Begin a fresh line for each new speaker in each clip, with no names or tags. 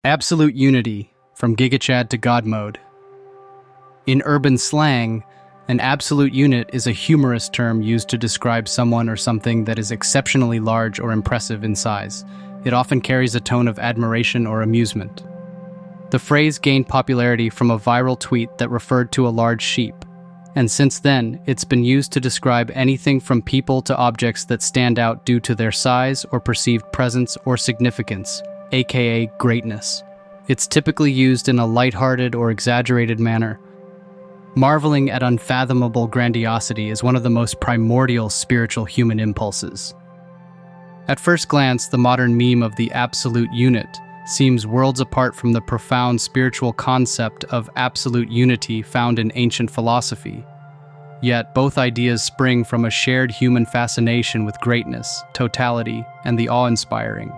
Absolute unity, from GigaChad to GodMode. In urban slang, an absolute unit is a humorous term used to describe someone or something that is exceptionally large or impressive in size. It often carries a tone of admiration or amusement. The phrase gained popularity from a viral tweet that referred to a large sheep, and since then, it's been used to describe anything from people to objects that stand out due to their size or perceived presence or significance, aka greatness. It's typically used in a lighthearted or exaggerated manner. Marveling at unfathomable grandiosity is one of the most primordial spiritual human impulses. At first glance, the modern meme of the absolute unit seems worlds apart from the profound spiritual concept of absolute unity found in ancient philosophy. Yet both ideas spring from a shared human fascination with greatness, totality, and the awe-inspiring.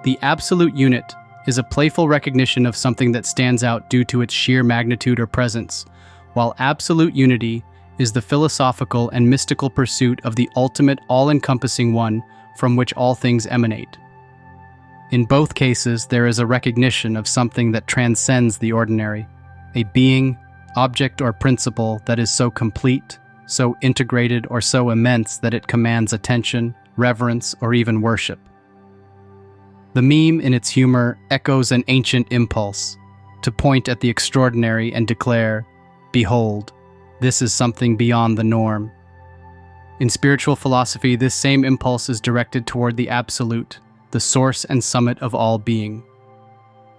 The absolute unit is a playful recognition of something that stands out due to its sheer magnitude or presence, while absolute unity is the philosophical and mystical pursuit of the ultimate all-encompassing one from which all things emanate. In both cases, there is a recognition of something that transcends the ordinary, a being, object, or principle that is so complete, so integrated, or so immense that it commands attention, reverence, or even worship. The meme, in its humor, echoes an ancient impulse to point at the extraordinary and declare, "Behold, this is something beyond the norm." In spiritual philosophy, this same impulse is directed toward the absolute, the source and summit of all being.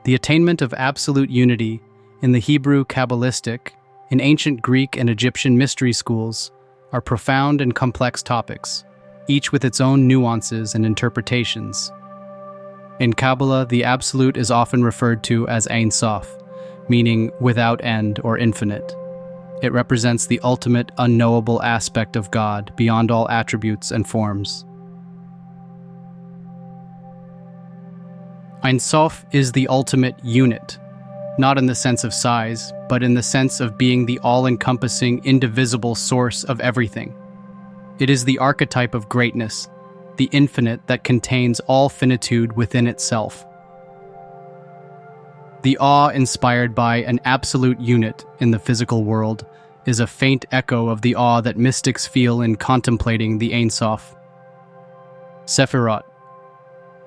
The attainment of absolute unity in the Hebrew Kabbalistic, in ancient Greek and Egyptian mystery schools, are profound and complex topics, each with its own nuances and interpretations. In Kabbalah, the absolute is often referred to as Ein Sof, meaning without end or infinite. It represents the ultimate, unknowable aspect of God beyond all attributes and forms. Ein Sof is the ultimate unit, not in the sense of size, but in the sense of being the all-encompassing, indivisible source of everything. It is the archetype of greatness, the infinite that contains all finitude within itself. The awe inspired by an absolute unit in the physical world is a faint echo of the awe that mystics feel in contemplating the Ein Sof. Sephirot.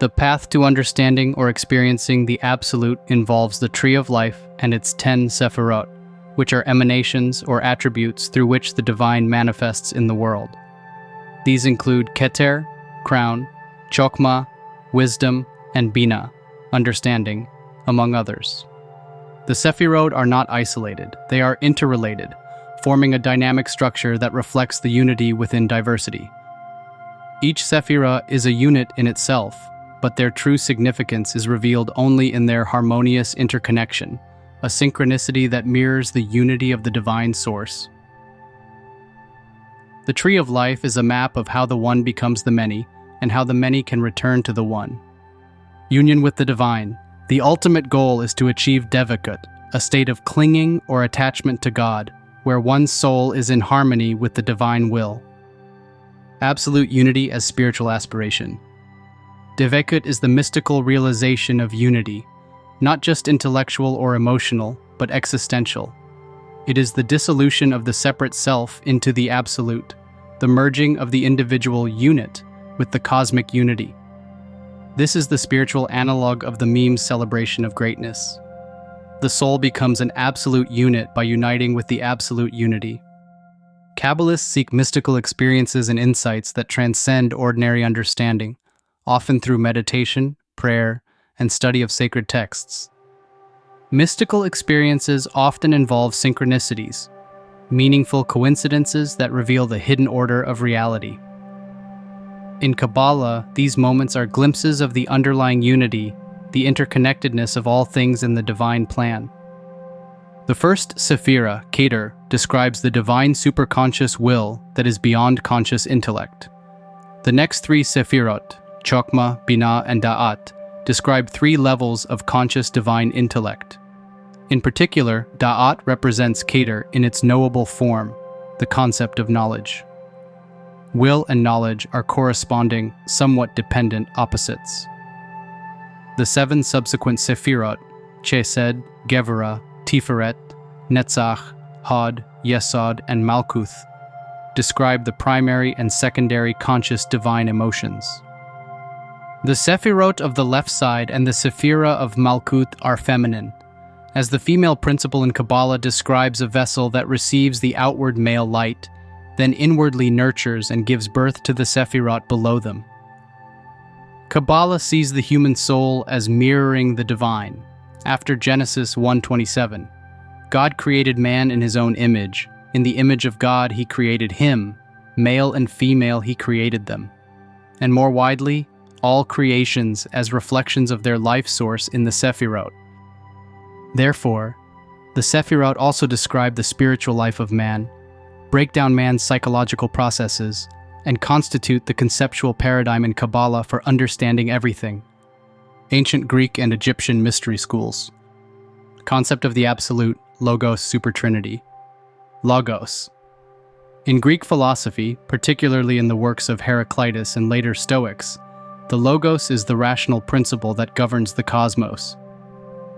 The path to understanding or experiencing the absolute involves the tree of life and its 10 Sephirot, which are emanations or attributes through which the divine manifests in the world. These include Keter, crown, Chokmah, wisdom, and Bina, understanding, among others. The Sephirot are not isolated, they are interrelated, forming a dynamic structure that reflects the unity within diversity. Each Sephirah is a unit in itself, but their true significance is revealed only in their harmonious interconnection, a synchronicity that mirrors the unity of the divine source. The tree of life is a map of how the one becomes the many, and how the many can return to the one. Union with the divine. The ultimate goal is to achieve devakut, a state of clinging or attachment to God, where one's soul is in harmony with the divine will. Absolute unity as spiritual aspiration. Devakut is the mystical realization of unity, not just intellectual or emotional, but existential. It is the dissolution of the separate self into the absolute, the merging of the individual unit with the cosmic unity. This is the spiritual analog of the meme's celebration of greatness. The soul becomes an absolute unit by uniting with the absolute unity. Kabbalists seek mystical experiences and insights that transcend ordinary understanding, often through meditation, prayer, and study of sacred texts. Mystical experiences often involve synchronicities, meaningful coincidences that reveal the hidden order of reality. In Kabbalah, these moments are glimpses of the underlying unity, the interconnectedness of all things in the divine plan. The first Sephirah, Keter, describes the divine superconscious will that is beyond conscious intellect. The next three Sephirot, Chokmah, Bina, and Da'at, describe 3 levels of conscious divine intellect. In particular, Da'at represents Keter in its knowable form, the concept of knowledge. Will and knowledge are corresponding, somewhat dependent opposites. The 7 subsequent Sephirot, Chesed, Gevurah, Tiferet, Netzach, Hod, Yesod, and Malkuth, describe the primary and secondary conscious divine emotions. The Sephirot of the left side and the Sephirah of Malkuth are feminine, as the female principle in Kabbalah describes a vessel that receives the outward male light, then inwardly nurtures and gives birth to the Sephirot below them. Kabbalah sees the human soul as mirroring the divine. After Genesis 1:27, God created man in his own image. In the image of God he created him, male and female he created them. And more widely, all creations as reflections of their life source in the Sephirot. Therefore, the Sephirot also describe the spiritual life of man, break down man's psychological processes, and constitute the conceptual paradigm in Kabbalah for understanding everything. Ancient Greek and Egyptian mystery schools. Concept of the absolute, Logos Supertrinity. Logos. In Greek philosophy, particularly in the works of Heraclitus and later Stoics, the Logos is the rational principle that governs the cosmos.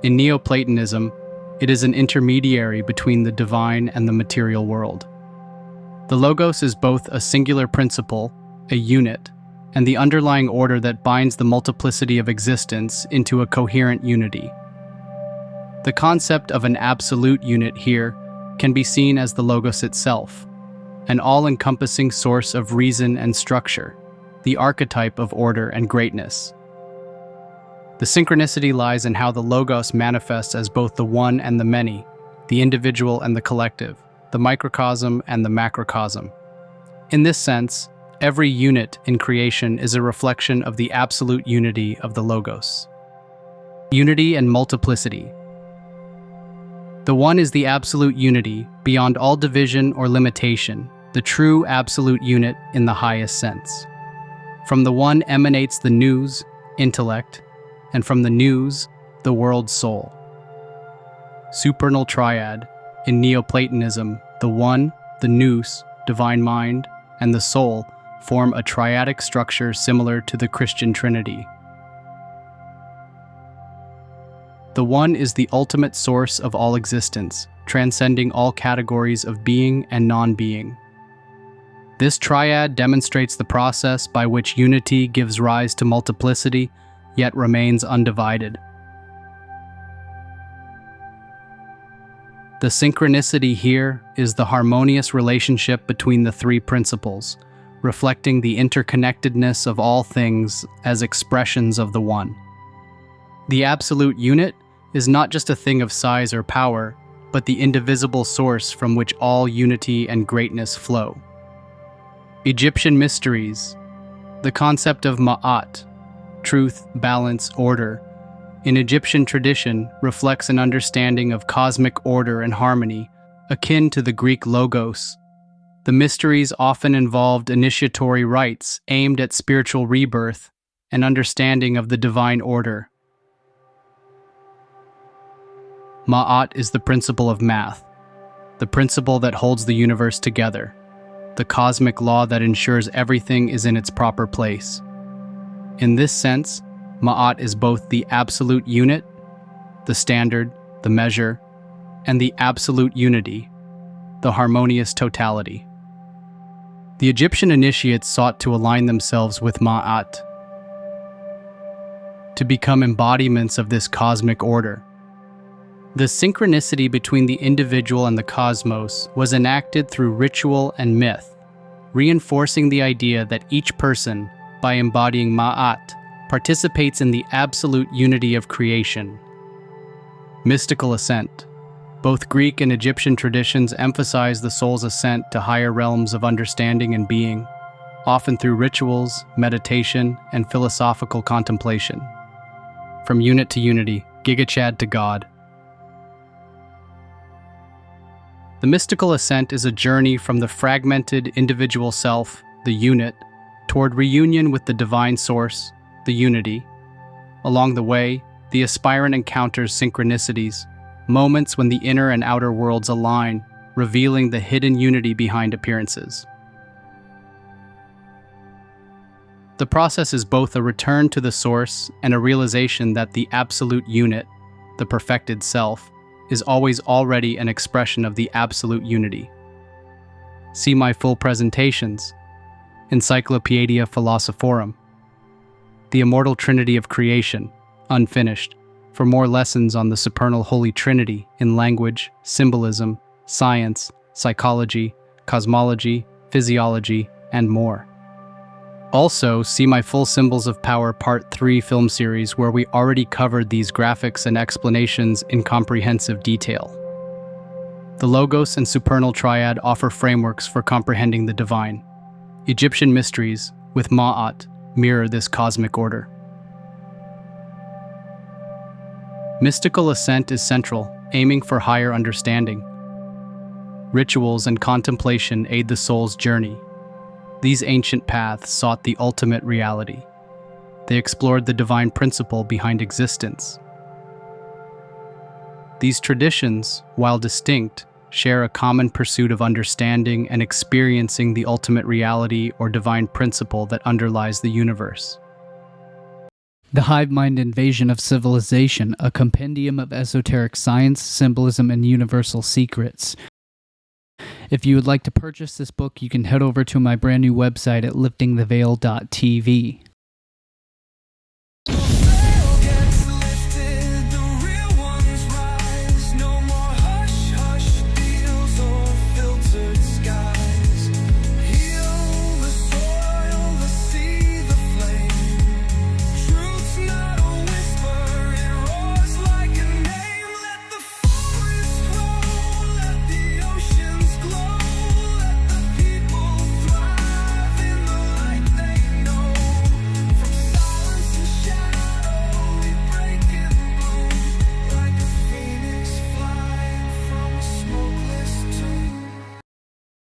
In Neoplatonism, it is an intermediary between the divine and the material world. The Logos is both a singular principle, a unit, and the underlying order that binds the multiplicity of existence into a coherent unity. The concept of an absolute unit here can be seen as the Logos itself, an all-encompassing source of reason and structure, the archetype of order and greatness. The synchronicity lies in how the Logos manifests as both the one and the many, the individual and the collective, the microcosm and the macrocosm. In this sense, every unit in creation is a reflection of the absolute unity of the Logos. Unity and multiplicity. The one is the absolute unity, beyond all division or limitation, the true absolute unit in the highest sense. From the one emanates the nous, intellect, and from the nous, the world's soul. Supernal triad. In Neoplatonism, the one, the nous, divine mind, and the soul form a triadic structure similar to the Christian Trinity. The one is the ultimate source of all existence, transcending all categories of being and non-being. This triad demonstrates the process by which unity gives rise to multiplicity, yet remains undivided. The synchronicity here is the harmonious relationship between the 3 principles, reflecting the interconnectedness of all things as expressions of the one. The absolute unit is not just a thing of size or power, but the indivisible source from which all unity and greatness flow. Egyptian mysteries. The concept of ma'at, truth, balance, order, in Egyptian tradition reflects an understanding of cosmic order and harmony, akin to the Greek logos. The mysteries often involved initiatory rites aimed at spiritual rebirth and understanding of the divine order. Ma'at is the principle of math, the principle that holds the universe together, the cosmic law that ensures everything is in its proper place. In this sense, Ma'at is both the absolute unit, the standard, the measure, and the absolute unity, the harmonious totality. The Egyptian initiates sought to align themselves with Ma'at, to become embodiments of this cosmic order. The synchronicity between the individual and the cosmos was enacted through ritual and myth, reinforcing the idea that each person, by embodying Ma'at, participates in the absolute unity of creation. Mystical ascent. Both Greek and Egyptian traditions emphasize the soul's ascent to higher realms of understanding and being, often through rituals, meditation, and philosophical contemplation. From unit to unity, GigaChad to God. The mystical ascent is a journey from the fragmented individual self, the unit, toward reunion with the divine source, the unity. Along the way, the aspirant encounters synchronicities, moments when the inner and outer worlds align, revealing the hidden unity behind appearances. The process is both a return to the source and a realization that the absolute unit, the perfected self, is always already an expression of the absolute unity. See my full presentations, Encyclopaedia Philosophorum, The Immortal Trinity of Creation, unfinished, for more lessons on the supernal Holy Trinity in language, symbolism, science, psychology, cosmology, physiology, and more. Also, see my full Symbols of Power Part 3 film series where we already covered these graphics and explanations in comprehensive detail. The Logos and Supernal Triad offer frameworks for comprehending the divine. Egyptian mysteries, with Ma'at, mirror this cosmic order. Mystical ascent is central, aiming for higher understanding. Rituals and contemplation aid the soul's journey. These ancient paths sought the ultimate reality. They explored the divine principle behind existence. These traditions, while distinct, share a common pursuit of understanding and experiencing the ultimate reality or divine principle that underlies the universe.
The Hive Mind Invasion of Civilization, a compendium of esoteric science, symbolism, and universal secrets. If you would like to purchase this book, you can head over to my brand new website at liftingtheveil.tv.